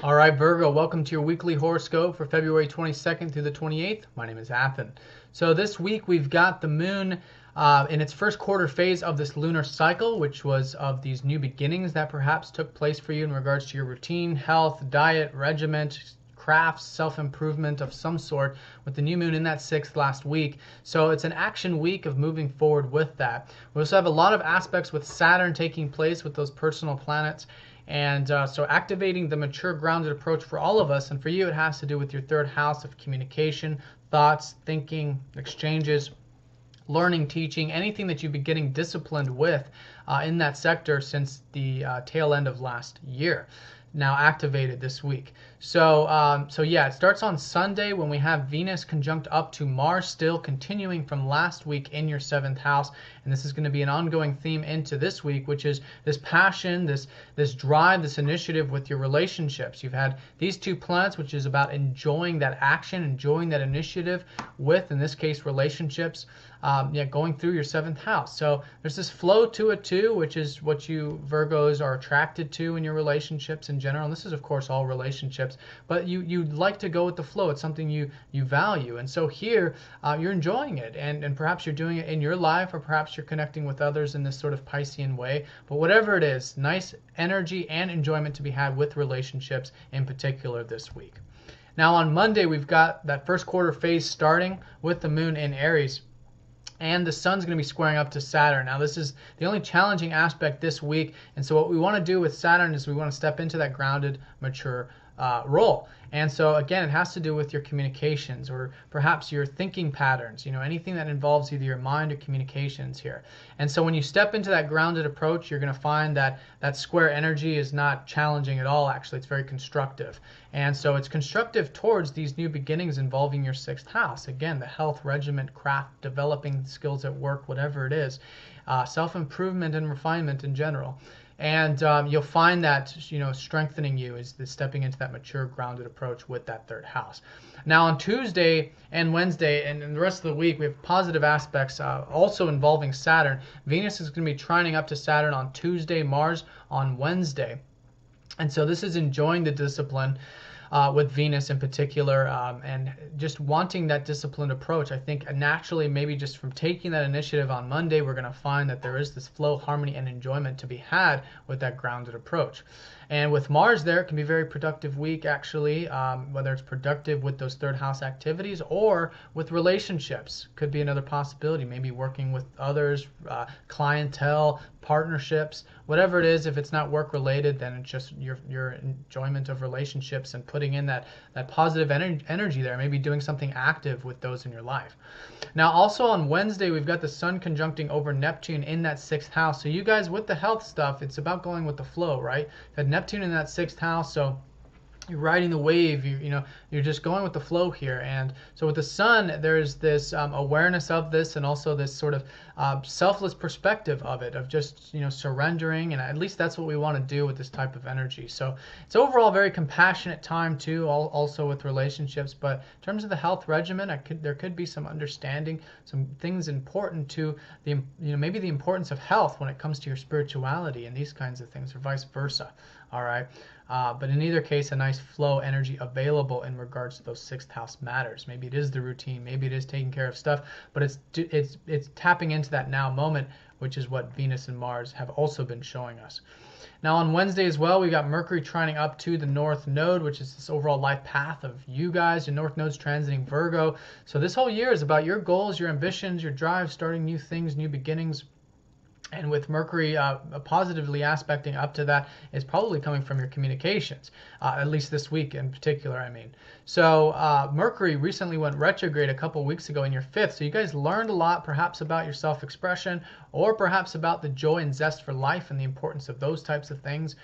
All right, Virgo, welcome to your weekly horoscope for February 22nd through the 28th. My name is Athen. So this week we've got the moon in its first quarter phase of this lunar cycle, which was of these new beginnings that perhaps took place for you in regards to your routine, health, diet, regiment, crafts, self-improvement of some sort, with the new moon in that sixth last week. So it's an action week of moving forward with that. We also have a lot of aspects with Saturn taking place with those personal planets. And so activating the mature, grounded approach for all of us, and for you it has to do with your third house of communication, thoughts, thinking, exchanges, learning, teaching, anything that you've been getting disciplined with in that sector since the tail end of last year. Now activated this week. So yeah, it starts on Sunday when we have Venus conjunct up to Mars, still continuing from last week in your seventh house, and this is going to be an ongoing theme into this week, which is this passion, this drive, this initiative with your relationships. You've had these two planets, which is about enjoying that action, enjoying that initiative with, in this case, relationships. Going through your seventh house. So there's this flow to it too, which is what you Virgos are attracted to in your relationships in general. And this is, of course, all relationships, but you like to go with the flow. It's something you value. And so here you're enjoying it, and perhaps you're doing it in your life, or perhaps you're connecting with others in this sort of Piscean way. But whatever it is, nice energy and enjoyment to be had with relationships in particular this week. Now on Monday, we've got that first quarter phase starting with the moon in Aries. And the sun's going to be squaring up to Saturn. Now this is the only challenging aspect this week, and so what we want to do with Saturn is we want to step into that grounded, mature role. And so again, it has to do with your communications, or perhaps your thinking patterns, anything that involves either your mind or communications here. And so when you step into that grounded approach, you're going to find that that square energy is not challenging at all. Actually, it's very constructive. And so it's constructive towards these new beginnings involving your sixth house. Again, the health, regiment, craft, developing skills at work, whatever it is, self-improvement and refinement in general. And you'll find that strengthening you is stepping into that mature, grounded approach with that third house. Now on Tuesday and Wednesday and the rest of the week, we have positive aspects also involving Saturn. Venus is going to be trining up to Saturn on Tuesday, Mars on Wednesday. And so this is enjoying the discipline with Venus in particular, and just wanting that disciplined approach. I think naturally, maybe just from taking that initiative on Monday, we're going to find that there is this flow, harmony, and enjoyment to be had with that grounded approach. And with Mars there, it can be a very productive week, actually, whether it's productive with those third house activities or with relationships. Could be another possibility, maybe working with others, clientele, partnerships, whatever it is. If it's not work related, then it's just your enjoyment of relationships and putting in that positive energy there, maybe doing something active with those in your life. Now also on Wednesday, we've got the sun conjuncting over Neptune in that sixth house. So you guys, with the health stuff, it's about going with the flow, right? You had Neptune in that sixth house, so you're riding the wave, you're just going with the flow here. And so with the sun, there's this awareness of this, and also this sort of selfless perspective of it, of just surrendering, and at least that's what we want to do with this type of energy. So it's overall very compassionate time too, also with relationships. But in terms of the health regimen, there could be some understanding, some things important to the maybe the importance of health when it comes to your spirituality and these kinds of things, or vice versa. All right. But in either case, a nice flow energy available in regards to those sixth house matters. Maybe it is the routine, maybe it is taking care of stuff, but it's tapping into that now moment, which is what Venus and Mars have also been showing us. Now on Wednesday as well, we got Mercury trining up to the North Node, which is this overall life path of you guys. Your North Node's transiting Virgo. So this whole year is about your goals, your ambitions, your drive, starting new things, new beginnings. And with Mercury positively aspecting up to that, is probably coming from your communications, at least this week in particular, I mean. So Mercury recently went retrograde a couple weeks ago in your fifth, so you guys learned a lot perhaps about your self-expression, or perhaps about the joy and zest for life and the importance of those types of things,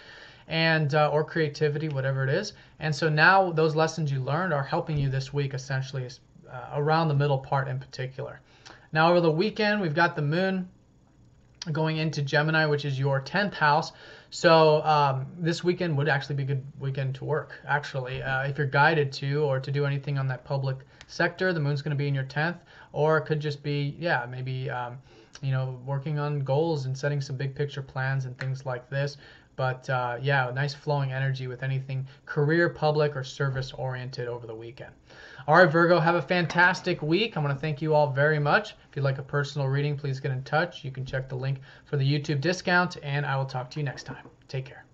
and or creativity, whatever it is. And so now those lessons you learned are helping you this week, essentially, around the middle part in particular. Now over the weekend, we've got the moon going into Gemini, which is your 10th house. So this weekend would actually be a good weekend to work, actually. If you're guided to, or to do anything on that public sector, the moon's going to be in your 10th. Or it could just be, maybe, working on goals and setting some big picture plans and things like this. But yeah, nice flowing energy with anything career, public, or service oriented over the weekend. All right, Virgo, have a fantastic week. I want to thank you all very much. If you'd like a personal reading, please get in touch. You can check the link for the YouTube discount, and I will talk to you next time. Take care.